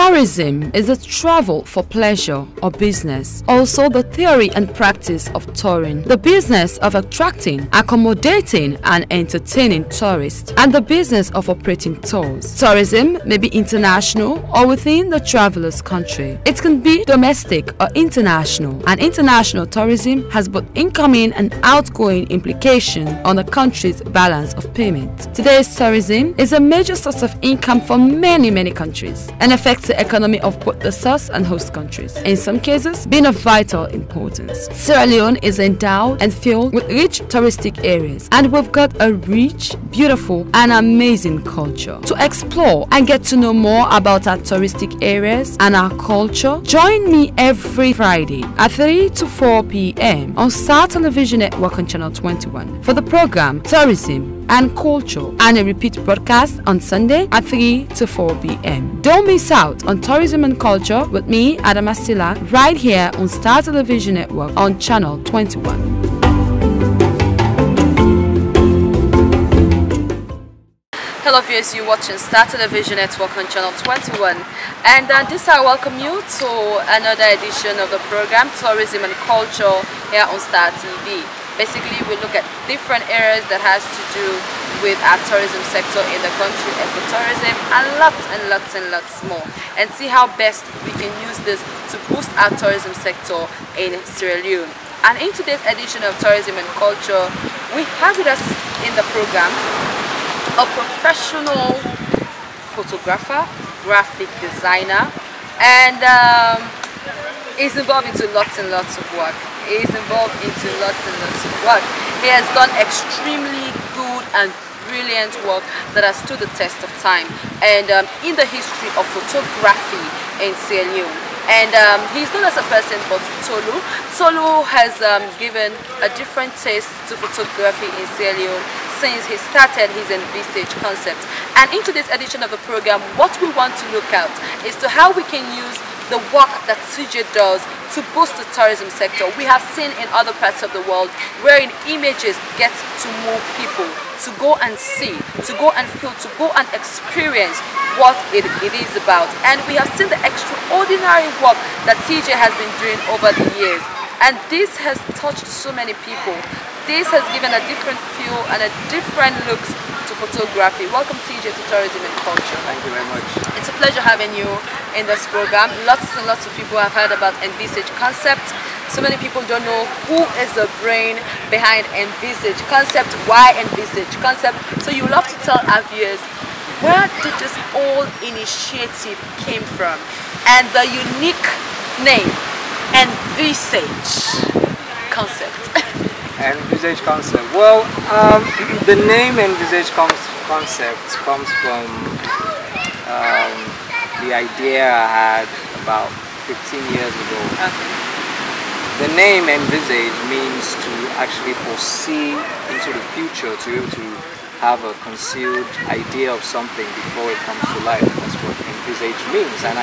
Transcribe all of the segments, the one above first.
Tourism is a travel for pleasure or business. Also the theory and practice of touring. The business of attracting, accommodating and entertaining tourists. And the business of operating tours. Tourism may be international or within the traveler's country. It can be domestic or international. And international tourism has both incoming and outgoing implications on the country's balance of payment. Today's tourism is a major source of income for many countries and affects the economy of both the source and host countries, in some cases being of vital importance. Sierra Leone is endowed and filled with rich touristic areas, and we've got a rich, beautiful and amazing culture. To explore and get to know more about our touristic areas and our culture, join me every Friday at 3 to 4 p.m. on Star Television Network on Channel 21 for the program Tourism and Culture, and a repeat broadcast on Sunday at 3 to 4 p.m. Don't miss out on Tourism and Culture with me, Adama Stila, right here on Star Television Network on Channel 21. Hello viewers, you're watching Star Television Network on Channel 21, and this I welcome you to another edition of the program Tourism and Culture here on Star TV. Basically, we look at different areas that has to do with our tourism sector in the country, ecotourism, and lots more, and see how best we can use this to boost our tourism sector in Sierra Leone. And in today's edition of Tourism and Culture, we have with us in the program a professional photographer, graphic designer, and is involved into lots and lots of work. He has done extremely good and brilliant work that has stood the test of time and in the history of photography in Sierra Leone. And he's known as a person but Tolu. Tolu has given a different taste to photography in Sierra Leone since he started his Envisage concept. And in today's edition of the program, what we want to look at is to how we can use the work that TJ does to boost the tourism sector. We have seen in other parts of the world wherein images get to move people to go and see, to go and feel, to go and experience what it is about. And we have seen the extraordinary work that TJ has been doing over the years. And this has touched so many people. This has given a different feel and a different look to photography. Welcome TJ to Tourism and Culture. Thank you very much. It's a pleasure having you in this program. Lots and lots of people have heard about Envisage concept. So many people don't know who is the brain behind Envisage concept, why Envisage concept. So you love to tell our viewers, where did this whole initiative came from and the unique name Envisage concept. Envisage concept. Well, the name Envisage concept comes from the idea I had about 15 years ago. Okay. The name Envisage means to actually foresee into the future, to be able to have a concealed idea of something before it comes to life. That's what Envisage means. And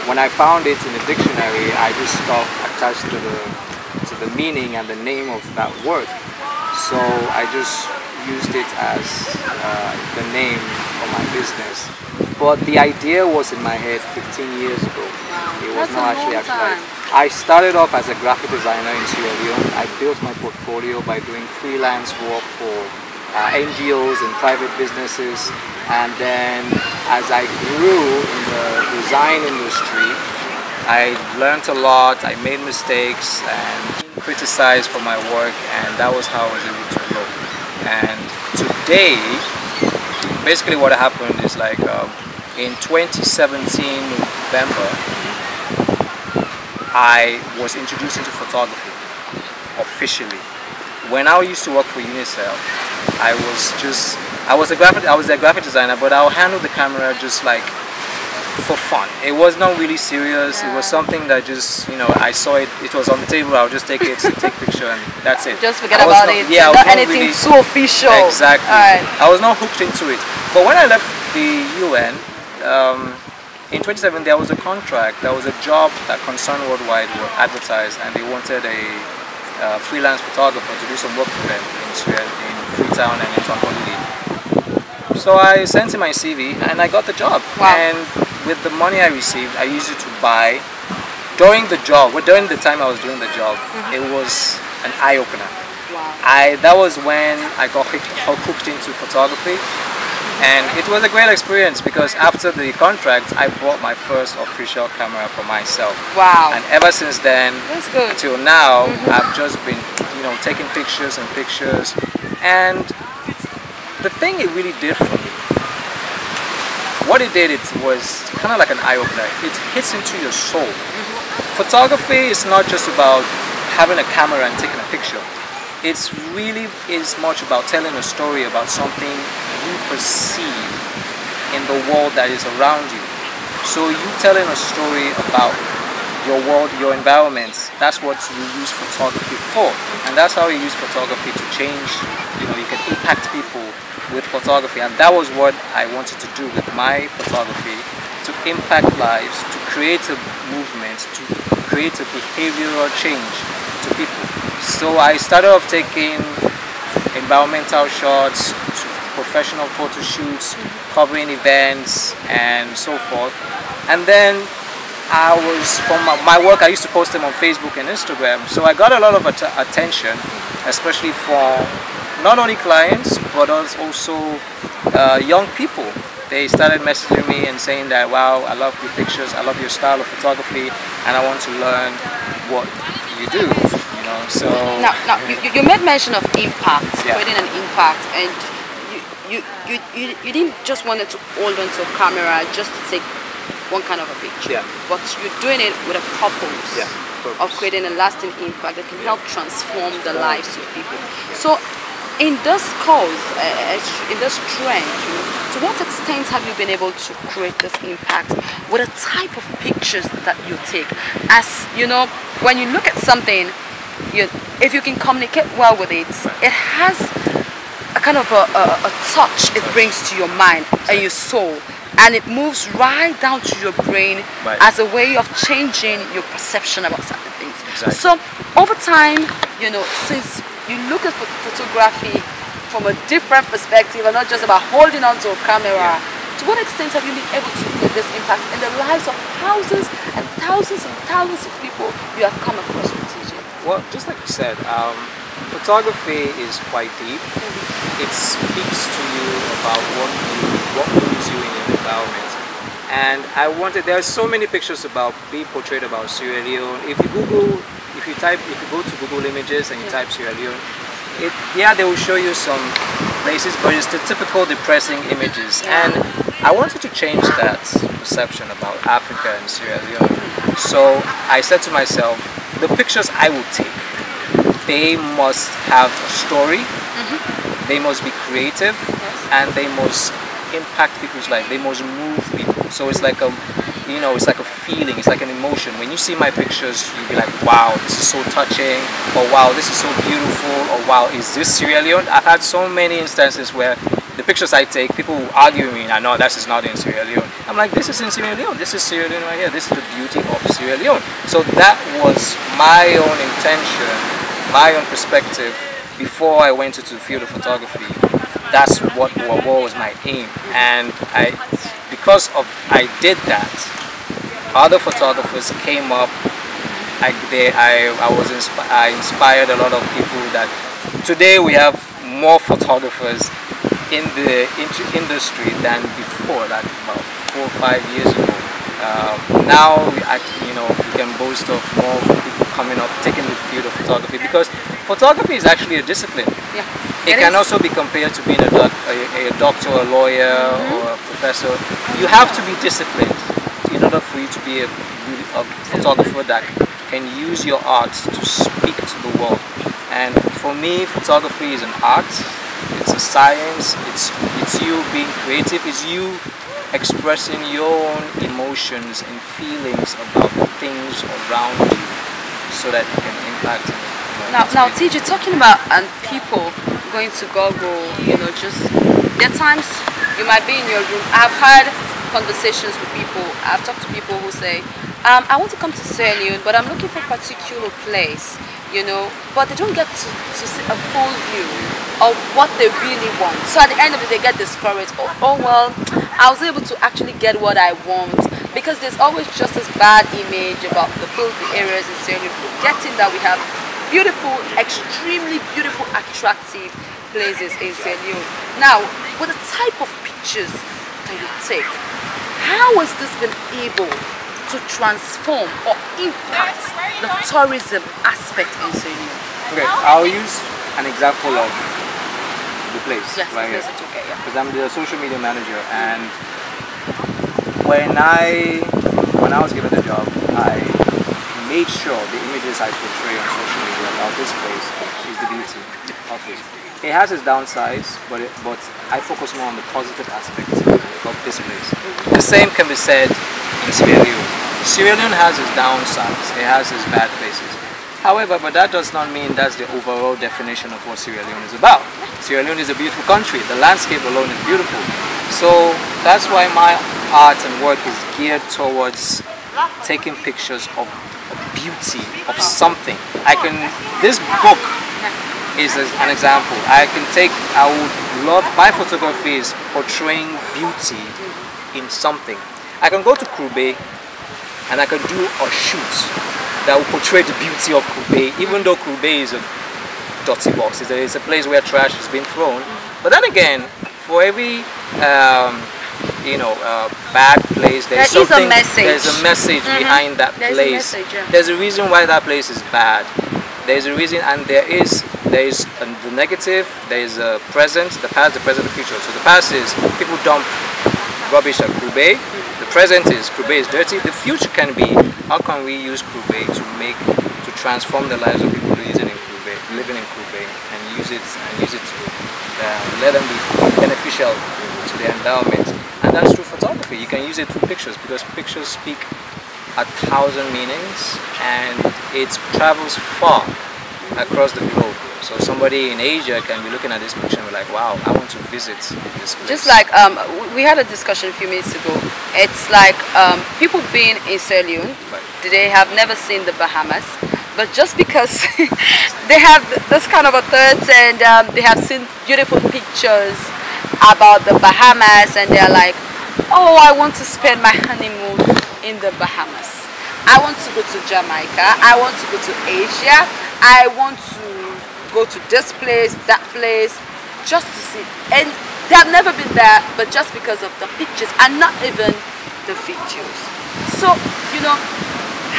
when I found it in the dictionary, I just got attached to the meaning and the name of that word. So I just used it as the name for my business. But the idea was in my head 15 years ago. It was not actually actualized. I started off as a graphic designer in Sierra Leone. I built my portfolio by doing freelance work for NGOs and private businesses. And then as I grew in the design industry, I learned a lot, I made mistakes and criticized for my work, and that was how I was able to grow. And today, basically what happened is like in 2017 November, I was introduced into photography officially. When I used to work for UNICEF, I was a graphic designer, but I'll handle the camera just like for fun. It was not really serious. It was something that just, you know, I saw it, it was on the table, I'll just take it, take picture, and that's it. Just forget about it. Yeah, not anything really, too official. Exactly. Right. I was not hooked into it. But when I left the UN, in 2017 there was a contract, there was a job that Concern Worldwide were advertised, and they wanted a freelance photographer to do some work for them in Freetown and in Holiday. So I sent in my CV and I got the job. Wow. And with the money I received, I used it to buy. During the job, during the time I was doing the job, it was an eye-opener. Wow. That was when I got hooked into photography, and it was a great experience because after the contract, I bought my first official camera for myself. Wow. And ever since then, That's good. till now, I've just been, taking pictures and pictures. And the thing it really did for me, what it did, it was kind of like an eye-opener. It hits into your soul. Photography is not just about having a camera and taking a picture. It's really is much about telling a story about something you perceive in the world that is around you. So you telling a story about your world, your environment, that's what you use photography for. And that's how you use photography to change, you can impact people with photography. And that was what I wanted to do with my photography, to impact lives, to create a movement, to create a behavioral change to people. So I started off taking environmental shots, professional photo shoots, covering events and so forth. And then from my work, I used to post them on Facebook and Instagram. So I got a lot of attention, especially from not only clients, but also young people. They started messaging me and saying that, wow, I love your pictures, I love your style of photography, and I want to learn what you do. So now you made mention of impact, creating an impact, and you didn't just want to hold on to a camera just to take one kind of a picture, but you're doing it with a purpose of creating a lasting impact that can help transform the lives of people. So in this cause, in this trend, to what extent have you been able to create this impact with the type of pictures that you take? As when you look at something, if you can communicate well with it, it has a kind of a touch it brings to your mind and your soul, and it moves right down to your brain as a way of changing your perception about certain things. Exactly. So over time, since you look at photography from a different perspective and not just about holding on to a camera, to what extent have you been able to make this impact in the lives of thousands and thousands and thousands of people you have come across with TJ? Well, just like you said, photography is quite deep. It speaks to you about what moves you in your environment. And there are so many pictures about being portrayed about Sierra Leone. If you go to Google Images and you type Sierra Leone, they will show you some places, but it's the typical depressing images. And I wanted to change that perception about Africa and Sierra Leone. So I said to myself, the pictures I will take, they must have a story, they must be creative, and they must impact people's life. They must move people. So it's like it's like a feeling, it's like an emotion. When you see my pictures, you'll be like, wow, this is so touching, or wow, this is so beautiful, or wow, is this Sierra Leone? I've had so many instances where the pictures I take, people will argue with me, and I know this is not in Sierra Leone. I'm like, this is in Sierra Leone, this is Sierra Leone right here, this is the beauty of Sierra Leone. So that was my own intention, my own perspective before I went into the field of photography. That's what was my aim, and because I did that, other photographers came up. I inspired a lot of people that today we have more photographers in the industry than before, like about 4 or 5 years ago. Now we can boast of more people coming up, taking the field of photography, because photography is actually a discipline. It can also be compared to being a doctor, a lawyer, or a professor. You have to be disciplined in order for you to be a photographer that can use your art to speak to the world. And for me, photography is an art. It's a science. It's you being creative. It's you expressing your own emotions and feelings about the things around you, so that you can impact. Now, TJ, talking about people going to Google, there are times you might be in your room. I've had conversations with people. I've talked to people who say, I want to come to Sierra Leone, but I'm looking for a particular place, but they don't get to see a full view of what they really want. So at the end of it, they get discouraged. Oh well, I was able to actually get what I want. because there's always just this bad image about the filthy areas in Sierra Leone, forgetting that we have beautiful, extremely beautiful, attractive places in Sierra Leone. Now, with the type of pictures that you take, how has this been able to transform or impact the tourism aspect in Sierra Leone? Okay, I'll use an example of the place. Yes, right the here. place is okay, yeah. Because I'm the social media manager, and when I was given the job, I made sure the images I portray on social media about this place is the beauty of it. It has its downsides, but I focus more on the positive aspects of this place. The same can be said in Sierra Leone. Sierra Leone has its downsides, it has its bad places. However, but that does not mean that's the overall definition of what Sierra Leone is about. Sierra Leone is a beautiful country. The landscape alone is beautiful. So that's why my art and work is geared towards taking pictures of beauty, of something. This book is an example. I would love, my photography is portraying beauty in something. I can go to Krube and I can do a shoot that will portray the beauty of Krube, even though Krube is a dirty box. It's a place where trash is being thrown. But then again, for every bad place, there's a message behind that place. There's a reason why that place is bad. There's a reason, and there is the negative, there is a present, the past, the present, the future. So the past is people dump rubbish at Krube. The present is Krube is dirty. The future can be, how can we use Krube to transform the lives of people living in Krube, and use it to let them be beneficial to the environment. And that's through photography. You can use it through pictures, because pictures speak 1,000 meanings, and it travels far across the globe. So somebody in Asia can be looking at this picture and be like, wow, I want to visit this place. Just like we had a discussion a few minutes ago. It's like people being in Sierra Leone, they have never seen the Bahamas, but just because they have this kind of a thirst, and they have seen beautiful pictures about the Bahamas, and they're like, oh, I want to spend my honeymoon in the Bahamas. I want to go to Jamaica. I want to go to Asia. I want to go to this place, that place, just to see. And they have never been there, but just because of the pictures, and not even the videos. So,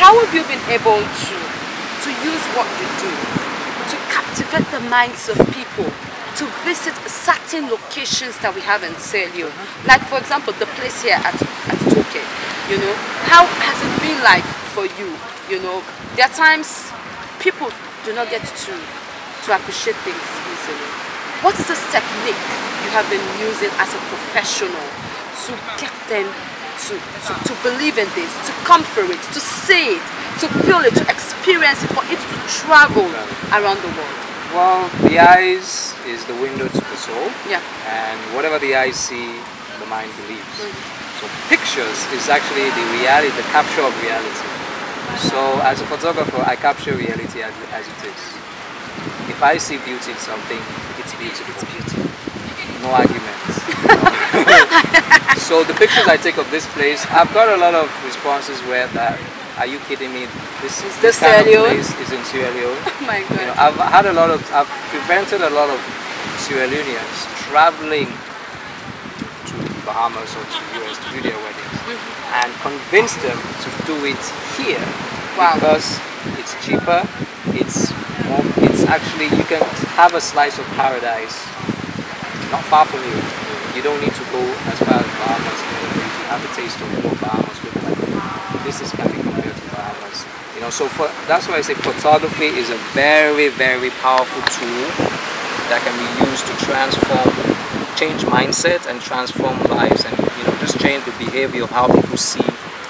how have you been able to use what you do to captivate the minds of people to visit certain locations that we have in Sierra Leone? Like, for example, the place here at Toke. How has it been like for you? There are times people do not get to appreciate things easily. What is this technique you have been using as a professional to get them to believe in this, to come for it, to see it, to feel it, to experience it, for it to travel around the world? Well, the eyes is the window to the soul. Yeah. And whatever the eyes see, the mind believes. So pictures is actually the reality, the capture of reality. So as a photographer, I capture reality as it is. If I see beauty in something, it's beautiful. It's beautiful. No arguments. So the pictures I take of this place, I've got a lot of responses where are you kidding me? This kind of place is in Sierra Leone. Oh my God. I've prevented a lot of Sierra Leoneans traveling to Bahamas or to US to do their weddings, and convinced them to do it here. Wow. Because it's cheaper, it's actually, you can have a slice of paradise not far from you. You don't need to go as far as Bahamas to have a taste of what Bahamas look like. This can be compared to Bahamas. So that's why I say photography is a very, very powerful tool that can be used to change mindset and transform lives, and just change the behavior of how people see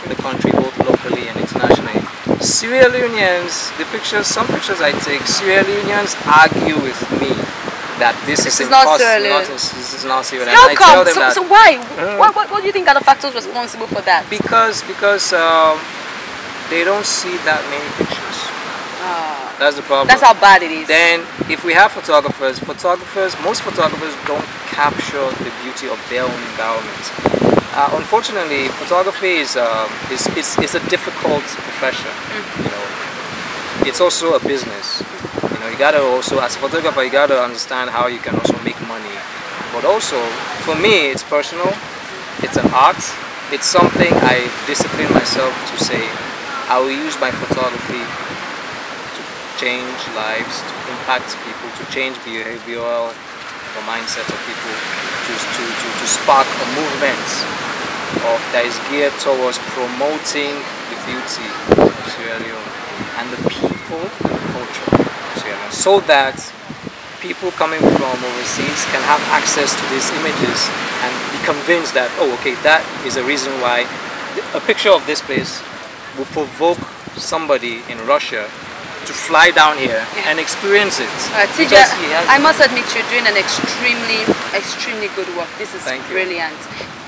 the country, both locally and internationally. Sierra Leoneans, some pictures I take, Sierra Leoneans argue with me that this is impossible. This is not Sierra Leone. How come? So why? What do you think are the factors responsible for that? Because they don't see that many pictures. That's the problem. That's how bad it is. Then, if we have most photographers don't capture the beauty of their own environment. Unfortunately, photography is a difficult profession. You know, it's also a business. You know, you gotta also, as a photographer, you gotta understand how you can also make money. But also, for me, it's personal. It's an art. It's something I discipline myself to say, I will use my photography to change lives, to impact people, to change behavioral or mindset of people, to spark a movement that is geared towards promoting the beauty of Sierra Leone and the people and the culture of Sierra Leone, so that people coming from overseas can have access to these images and be convinced that, oh, okay, that is a reason why a picture of this place will provoke somebody in Russia to fly down here and experience it. TJ, I must admit you're doing an extremely good work. This is brilliant.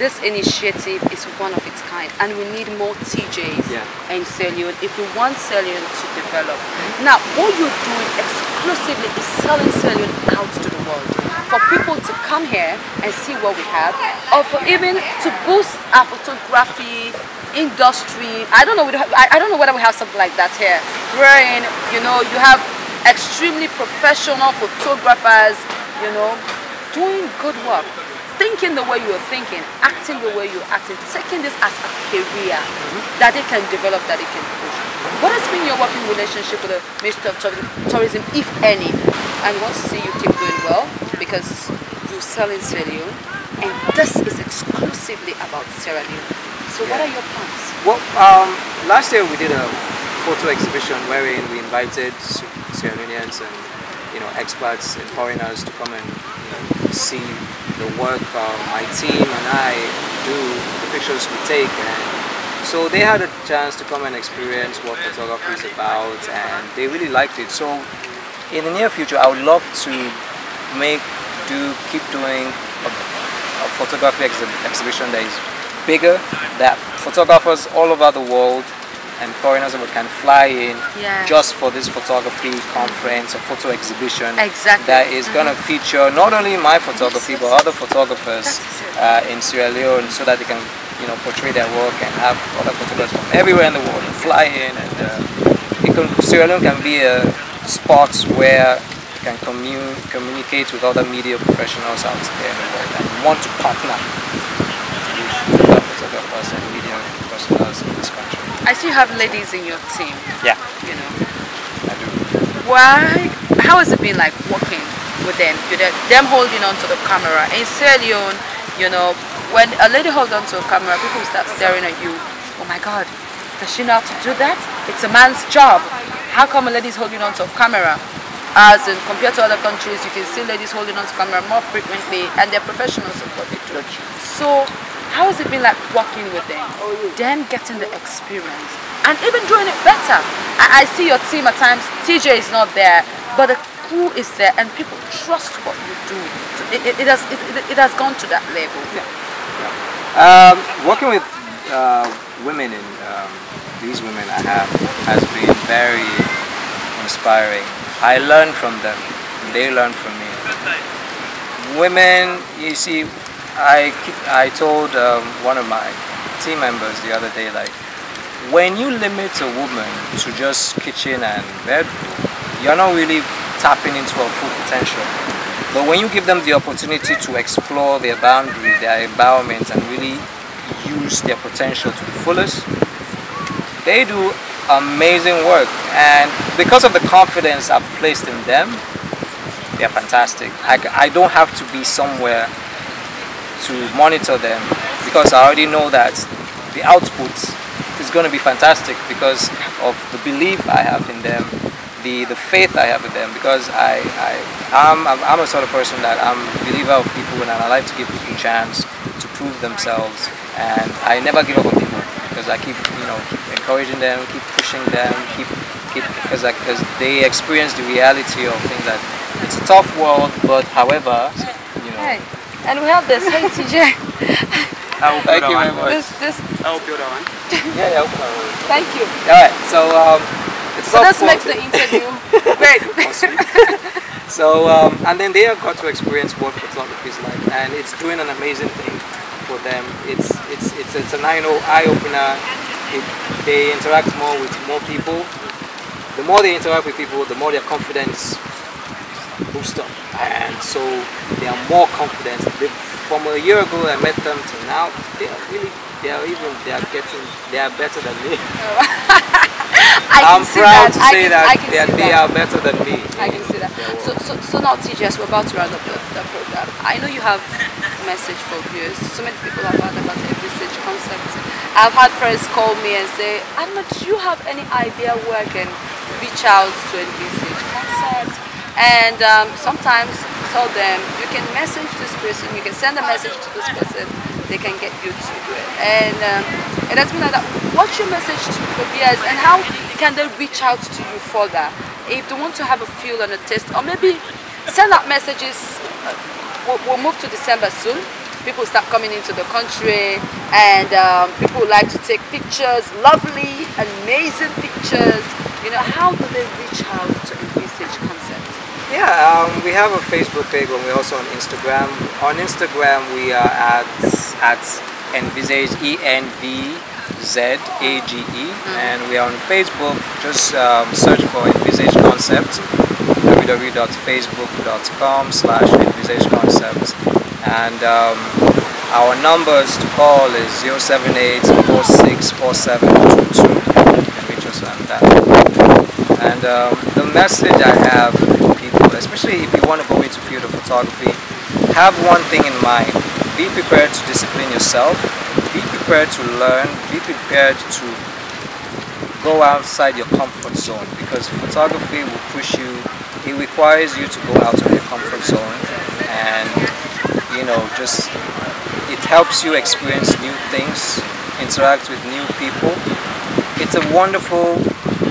This initiative is one of its kind, and we need more TJs in Sierra Leone if we want Sierra Leone to develop. Now, what you're doing exclusively is selling Sierra Leone out to the world, for people to come here and see what we have, or for even to boost our photography industry. I don't know whether we have something like that here, wherein, you know, you have extremely professional photographers, you know, doing good work, thinking the way you're thinking, acting the way you're acting, taking this as a career that they can develop, that they can push. What has been your working relationship with the Ministry of Tourism, if any? And we want to see you keep doing well, because you sell in Sierra Leone, and this is exclusively about Sierra Leone. So what are your plans? Well, last year we did a photo exhibition wherein we invited Sierra Leoneans and, you know, experts and foreigners to come and, you know, see the work my team and I do, the pictures we take, and so they had a chance to come and experience what photography is about, and they really liked it. So in the near future, I would love to keep doing a photography exhibition that is bigger, that photographers all over the world and foreigners can fly in just for this photography conference or photo exhibition that is going to feature not only my photography but other photographers in Sierra Leone, so that they can, you know, portray their work and have other photographers from everywhere in the world fly in, and Sierra Leone can be a spot where you can communicate with other media professionals out there in the world and want to partner photographers and media professionals in this country. I see you have ladies in your team. Yeah. You know. I do. How has it been like working with them? You know, them holding on to the camera. In Sierra Leone, you know, when a lady holds on to a camera, people start staring at you. Oh my God, does she know how to do that? It's a man's job. How come a lady's holding on to a camera? As in, compared to other countries, you can see ladies holding on to camera more frequently, and they're professionals at what they do. So, how has it been like working with them? Them getting the experience and even doing it better. I see your team at times. TJ is not there, but the crew is there, and people trust what you do. So it has gone to that level. Working with women and these women I have has been very inspiring. I learn from them, they learn from me. Women, you see, I told one of my team members the other day, like, when you limit a woman to just kitchen and bedroom, you're not really tapping into her full potential. But when you give them the opportunity to explore their boundaries, their environment, and really use their potential to the fullest, they do amazing work. And because of the confidence I've placed in them, they're fantastic. I don't have to be somewhere to monitor them, because I already know that the output is going to be fantastic because of the belief I have in them, the faith I have in them, because I'm a sort of person that I'm a believer of people, and I like to give people a chance to prove themselves, and I never give up on people because I keep encouraging them, keep pushing them, because they experience the reality of things, that it's a tough world, but however, Hey, and we have this. Hey, TJ. Thank you very much. This. I hope you're the one. Yeah. Thank you. Alright, so it's a So this makes the interview great. Awesome. So, and then they have got to experience what photography is like, and it's doing an amazing thing for them. It's an eye opener. They interact more with more people. The more they interact with people, the more their confidence boosts up, and so they are more confident. From a year ago I met them to now, they are better than me. I'm proud to say that they are better than me. I can see that. So now, TJ, as we're about to round up the program, I know you have a message for viewers. So many people have heard about the Envisage concept. I've had friends call me and say, Anna, do you have any idea where I can reach out to Envisage concept? And sometimes tell them, you can message this person, you can send a message to this person, they can get you to do it. And it has been like that. What's your message to viewers, and how can they reach out to you further if they want to have a feel and a taste, or maybe send out messages? We'll move to December soon. People start coming into the country, and people like to take pictures, lovely, amazing pictures. You know, how do they reach out to Envisage concept? Yeah, we have a Facebook page, and we're also on Instagram. On Instagram, we are at Envisage, ENVZAGE, and we are on Facebook. Just search for Envisage Concept, www.facebook.com/Envisage Concept, and our numbers to call is 078-464722. You can reach us on that. And the message I have for people, especially if you want to go into field of photography, have one thing in mind. Be prepared to discipline yourself. Be prepared to learn. Be prepared to go outside your comfort zone, because photography will push you. It requires you to go out of your comfort zone, and you know, just it helps you experience new things, interact with new people. It's a wonderful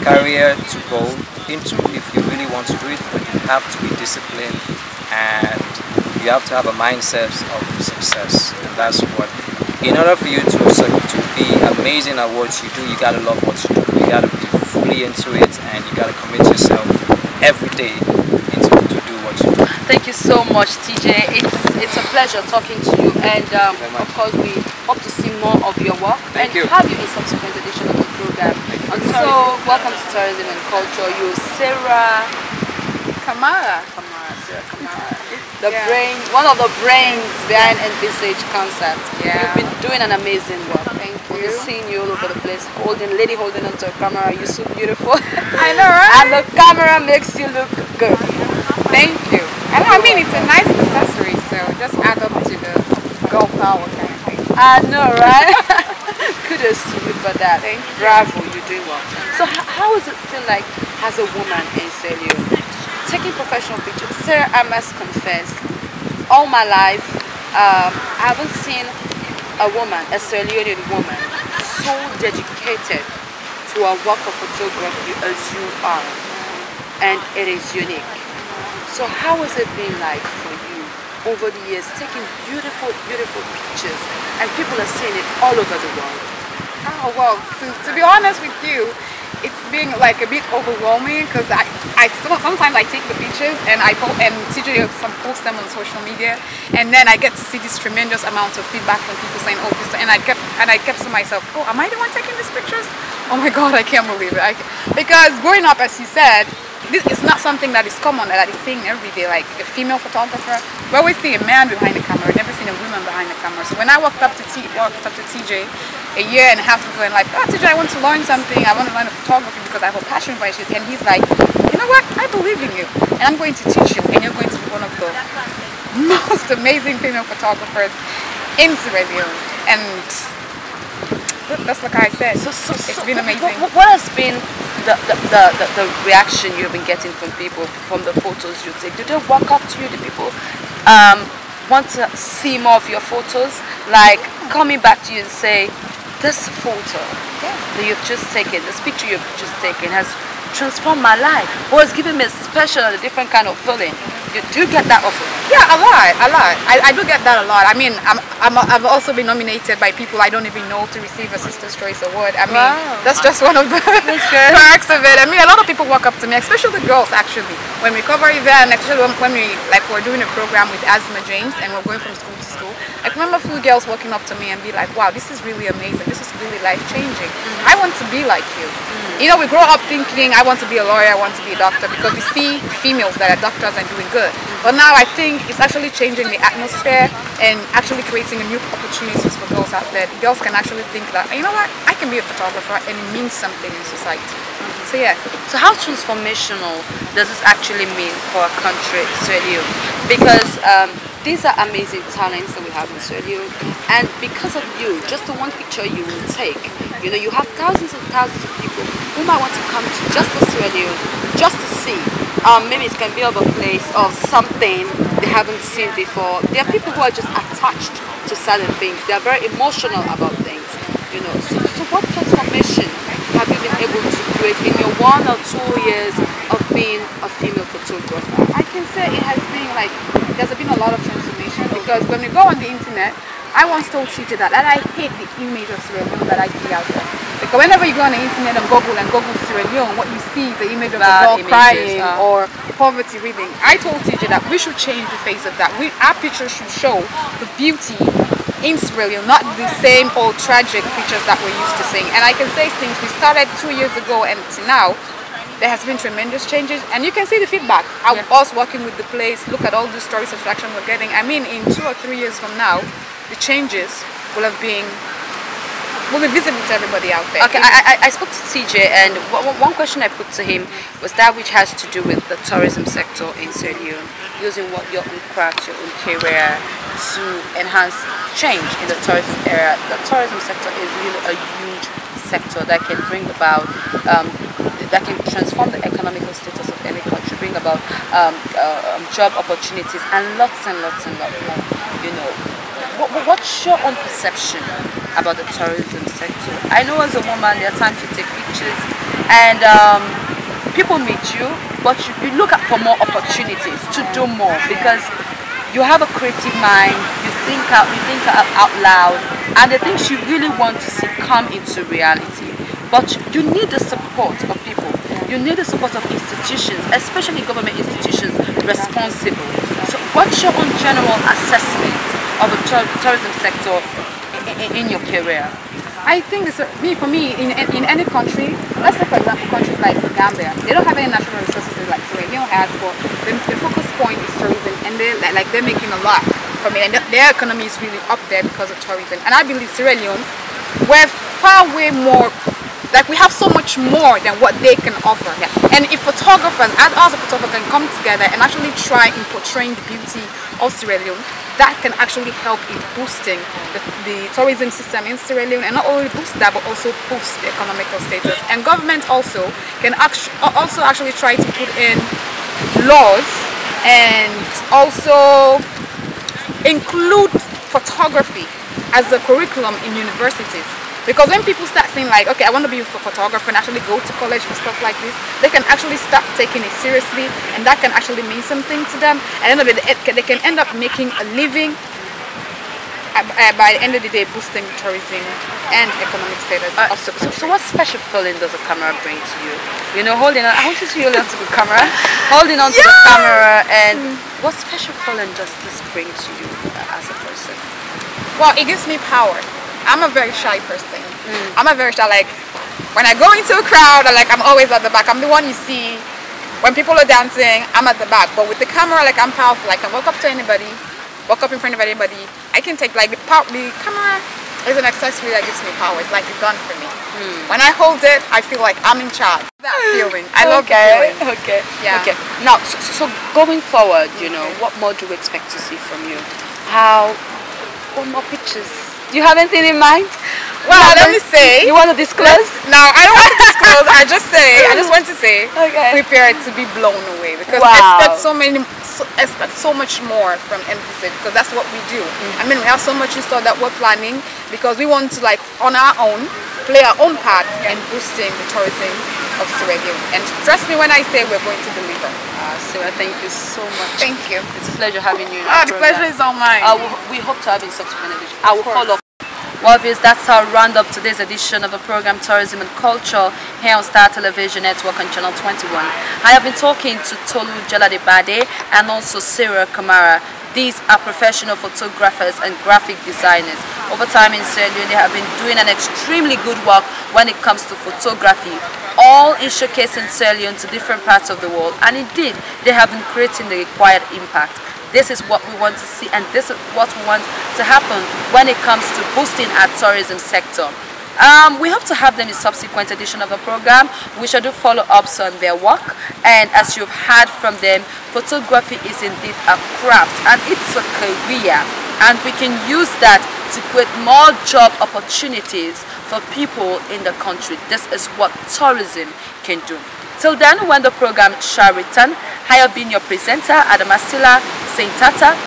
career to go into if you really want to do it, but you have to be disciplined and you have to have a mindset of success. And that's what, in order for you to be amazing at what you do, you gotta love what you do. You gotta be fully into it, and you gotta commit yourself every day to do what you do. Thank you so much, TJ. It's a pleasure talking to you, and of course we hope to see more of your work and have you in subsequent edition of the program. And so, welcome to Tourism and Culture. You, Sarah Kamara. Sarah Kamara. The brain, one of the brains behind Envisage concept. Yeah. You've been doing an amazing work. Thank you. We've seen you all over the place, holding onto a camera. You're so beautiful. I know, right? And the camera makes you look good. Thank you. And I mean, it's a nice accessory, so just add up to the girl power kind of thing. I know, right? Kudos to you for that. Thank you. Bravo, you're doing well. So how does it feel like as a woman in Sierra Leone, taking professional pictures? Sarah, I must confess, all my life, I haven't seen a woman, a Sierra Leonean woman, so dedicated to a work of photography as you are. And it is unique. So how has it been like for you over the years, taking beautiful, beautiful pictures, and people are seeing it all over the world? Oh, well, to be honest with you, it's been like a bit overwhelming, because sometimes I take the pictures and TJ post them on social media, and then I get to see this tremendous amount of feedback from people saying, oh, this, and I kept to myself, oh, am I the one taking these pictures? Oh my God, I can't believe it. Because growing up, as you said, this is not something that is common, that is seen every day, like a female photographer. We always see a man behind the camera, never seen a woman behind the camera. So when I walked up to TJ a year and a half ago and like, oh TJ, I want to learn something, I want to learn photography because I have a passion for it, and he's like, you know what, I believe in you, and I'm going to teach you, and you're going to be one of the most amazing female photographers in Sierra Leone. And that's like I said, it's been amazing. What has been the reaction you've been getting from people from the photos you take? Do they walk up to you? Do people want to see more of your photos? Like coming back to you and say, this photo that you've just taken, this picture you've just taken has transformed my life, or has given me a special and a different kind of feeling? Do you get that often? Yeah, a lot. I do get that a lot. I mean, I've also been nominated by people I don't even know to receive a Sister's Choice Award. I mean, that's just one of the perks of it. I mean, a lot of people walk up to me, especially the girls actually. When we cover events, especially when we're doing a program with Asma James and we're going from school to school. I remember a few girls walking up to me and be like, wow, this is really amazing. This is really life-changing. I want to be like you. You know, we grow up thinking, I want to be a lawyer, I want to be a doctor, because we see females that are doctors and doing good. But now I think it's actually changing the atmosphere and actually creating new opportunities for girls out there. Girls can actually think that, you know what, I can be a photographer and it means something in society. So yeah. So how transformational does this actually mean for a country, Sierra Leone? Because these are amazing talents that we have in Sierra Leone, and because of you, just the one picture you will take, you know, you have thousands and thousands of people who might want to come to just to Sierra Leone, just to see. Maybe it can be of a place or something they haven't seen before. There are people who are just attached to certain things. They are very emotional about things, you know. So what transformation have you been able to create in your 1 or 2 years of being a female photographer? I can say it has been like, there's been a lot of transformation, because when we go on the internet, I once told TJ that I hate the image of Sierra Leone that I see out there. Because whenever you go on the internet and Google Sierra Leone, what you see is the image of a girl crying or poverty reading. I told TJ that we should change the face of that. Our pictures should show the beauty in Sierra Leone, not the same old tragic pictures that we're used to seeing. And I can say since we started 2 years ago and to now, there has been tremendous changes, and you can see the feedback. Us working with the place, look at all the stories of traction we're getting. I mean, in 2 or 3 years from now, the changes will be visible to everybody out there. Okay, I spoke to TJ, and one question I put to him was that which has to do with the tourism sector in Sierra Leone, using your own craft, your own career to enhance change in the tourism area. The tourism sector is really a huge sector that can bring about that can transform the economical status of any country, bring about job opportunities and lots more. You know, what's your own perception about the tourism sector? I know as a woman there are times you take pictures and people meet you, but you look for more opportunities to do more, because you have a creative mind, you think out loud, and the things you really want to see come into reality. But you need the support of people. You need the support of institutions, especially government institutions, responsible. So what's your own general assessment of the tourism sector in your career? I think for me, in any country, let's say for example countries like Gambia, they don't have any natural resources like Sierra Leone has, but the focus point is tourism, and they're making a lot from it, and their economy is really up there because of tourism. And I believe Sierra Leone, we're far way more. Like, we have so much more than what they can offer. Yeah. And if photographers, as a photographer, can come together and actually try in portraying the beauty of Sierra Leone, that can actually help in boosting the tourism system in Sierra Leone, and not only boost that, but also boost the economical status. And government also can actually try to put in laws and also include photography as a curriculum in universities. Because when people start saying like, okay, I want to be a photographer and actually go to college for stuff like this, they can actually start taking it seriously, and that can actually mean something to them. And then they can end up making a living by the end of the day, boosting tourism and economic status. So what special feeling does a camera bring to you? You know, holding on, I want you to hold on to the camera, holding on to the camera, and what special feeling does this bring to you as a person? Well, it gives me power. I'm a very shy person. I'm a very shy, like, when I go into a crowd, I'm always at the back. I'm the one you see when people are dancing, I'm at the back. But with the camera, like, I'm powerful. I can walk up to anybody, walk up in front of anybody. I can take, like, the camera is an accessory that gives me power. It's like a gun for me. When I hold it, I feel like I'm in charge. That feeling. I love that feeling. Okay. Yeah. Okay. Now, so going forward, you know, what more do we expect to see from you? What more pictures? Do you have anything in mind? Well, let me say. You want to disclose? No, I don't want to disclose. I just want to say, prepare to be blown away, because expect so much more from Envisage, because that's what we do. I mean, we have so much in store that we're planning, because we want to, like, on our own, play our own part in boosting the tourism of Sierra Leone. And trust me when I say we're going to deliver. Sarah, thank you so much. Thank you. It's a pleasure having you in Ah, our the program. pleasure is all mine. We hope to have you in subsequent editions. I will course. follow up. Well, viewers, that's our roundup today's edition of the program Tourism and Culture here on Star Television Network on Channel 21. I have been talking to Tolu, Jalade, Bade and also Sierra Kamara. These are professional photographers and graphic designers. Over time in Sierra Leone, they have been doing an extremely good work when it comes to photography, all in showcasing Sierra Leone to different parts of the world, and indeed, they have been creating the required impact. This is what we want to see, and this is what we want to happen when it comes to boosting our tourism sector. We hope to have them in subsequent edition of the program. We shall do follow-ups on their work, and as you've heard from them, photography is indeed a craft and it's a career, and we can use that to create more job opportunities for people in the country. This is what tourism can do. Till then, when the program shall return, I have been your presenter, Adamasila, saying tata.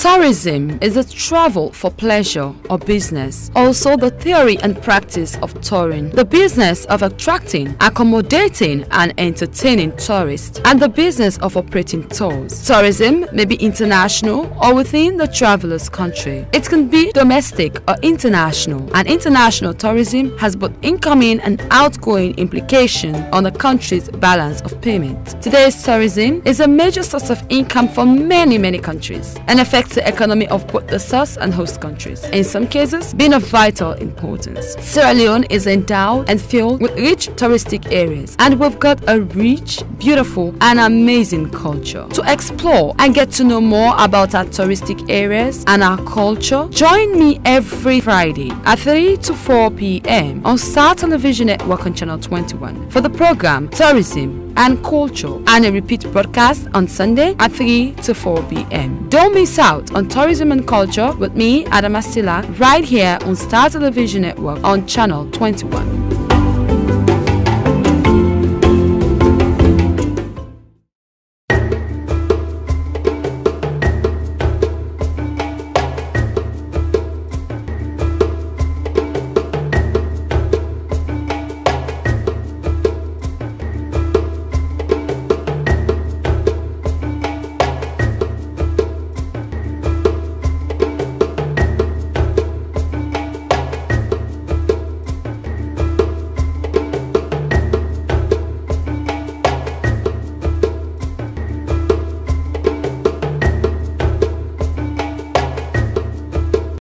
Tourism is a travel for pleasure or business, also the theory and practice of touring, the business of attracting, accommodating and entertaining tourists, and the business of operating tours. Tourism may be international or within the traveler's country. It can be domestic or international, and international tourism has both incoming and outgoing implication on the country's balance of payment. Today's tourism is a major source of income for many countries and affects the economy of both the source and host countries, in some cases being of vital importance. Sierra Leone is endowed and filled with rich touristic areas, and we've got a rich, beautiful and amazing culture. To explore and get to know more about our touristic areas and our culture, join me every Friday at 3 to 4 p.m. on Star Television Network on Channel 21 for the program Tourism and Culture, and a repeat broadcast on Sunday at 3 to 4 p.m. Don't miss out on Tourism and Culture with me, Adamasila, right here on Star Television Network on Channel 21.